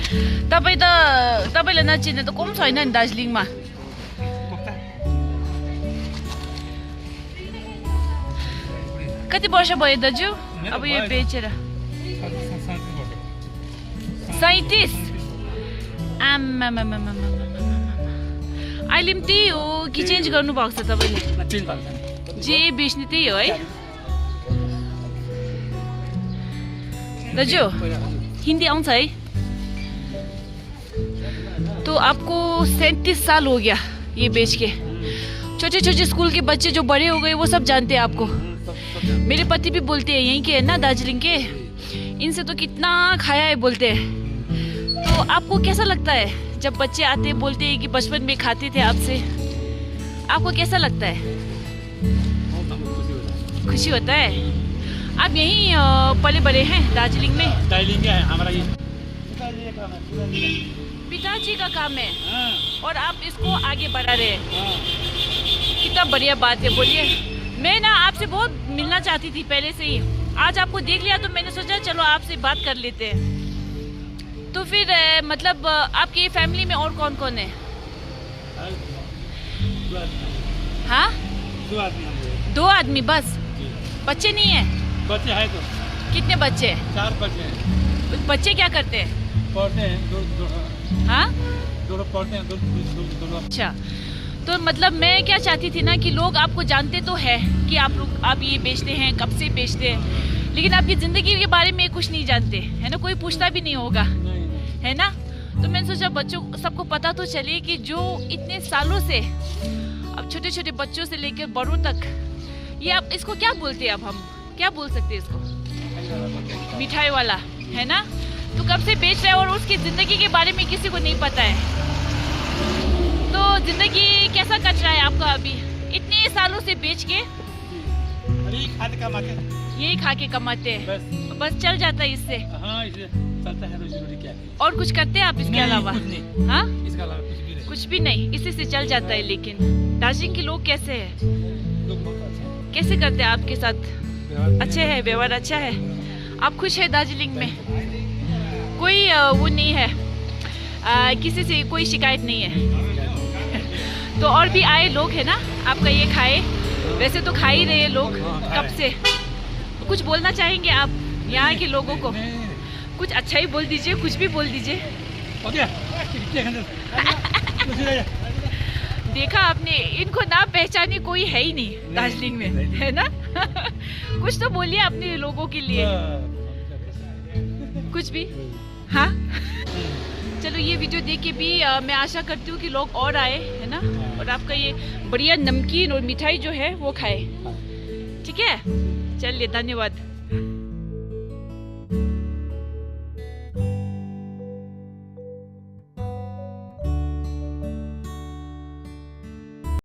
तपाईँले नचिन्ने त कोही छैन नि दार्जिलिङमा। कति वर्ष भयो दाजु अब यो बेचेर? 37। अहिले पनि त्यही हो कि चेन्ज गर्नु भएको छ तपाईँले? जे बेच्ने त्यही हो है दाजु? हिंदी आउँछ है? तो आपको 37 साल हो गया ये बेच के। छोटे छोटे स्कूल के बच्चे जो बड़े हो गए वो सब जानते हैं आपको। मेरे पति भी बोलते हैं यहीं के है ना दार्जिलिंग के, इनसे तो कितना खाया है बोलते हैं। तो आपको कैसा लगता है जब बच्चे आते बोलते हैं कि बचपन में खाते थे आपसे? आपको कैसा लगता है? खुशी होता है। आप यहीं पले बड़े हैं दार्जिलिंग में? दार्जिलिंग है हमारा ये पिताजी का काम है और आप इसको आगे बढ़ा रहे हैं। कितना बढ़िया बात है। बोलिए, मैं ना आपसे बहुत मिलना चाहती थी पहले से ही। आज आपको देख लिया तो मैंने सोचा चलो आपसे बात कर लेते हैं। तो फिर मतलब आपकी फैमिली में और कौन कौन है? हाँ, 2 आदमी बस? बच्चे नहीं है? बच्चे हैं तो। कितने बच्चे? 4 बच्चे हैं। बच्चे क्या करते हैं? पढ़ते हैं, दो हाँ, दोनों पढ़ते हैं, दोनों। अच्छा, तो मतलब मैं क्या चाहती थी ना कि लोग आपको जानते तो है कि आप ये बेचते हैं, कब से बेचते हैं, लेकिन आपकी ज़िंदगी के बारे में कुछ नहीं जानते है ना, कोई पूछता भी नहीं होगा है ना। तो मैंने सोचा बच्चों सबको पता तो चले कि जो इतने सालों से अब छोटे छोटे बच्चों से लेकर बड़ों तक, ये आप इसको क्या बोलते हैं? अब हम क्या बोल सकते हैं इसको? मिठाई वाला है ना। तो कब से बेच रहा है और उसकी ज़िंदगी के बारे में किसी को नहीं पता है। तो ज़िंदगी कैसा कट रहा है आपका अभी इतने सालों से बेच के? यही खा के कमाते हैं, बस चल जाता है इससे। हाँ, इससे चलता है रोजी-रोटी। क्या और कुछ करते हैं आप इसके अलावा? हाँ, इसके अलावा कुछ भी नहीं, इसी से चल जाता है। लेकिन दार्जिलिंग के लोग कैसे हैं? कैसे करते हैं आपके साथ? अच्छे है, व्यवहार अच्छा है। आप खुश है दार्जिलिंग में? कोई वो नहीं है, किसी से कोई शिकायत नहीं है? तो और भी आए लोग है ना आपका ये खाए? वैसे तो खा ही रहे हैं लोग कब से। कुछ बोलना चाहेंगे आप यहाँ के लोगों को? कुछ अच्छा ही बोल दीजिए, कुछ भी बोल दीजिए। देखा आपने, इनको ना पहचाने कोई है ही नहीं दार्जिलिंग में, है ना। कुछ तो बोलिए अपने लोगों के लिए, कुछ भी। हाँ, चलो ये वीडियो देख के भी मैं आशा करती हूँ कि लोग और आए है ना, और आपका ये बढ़िया नमकीन और मिठाई जो है वो खाए। ठीक है, चलिए, धन्यवाद।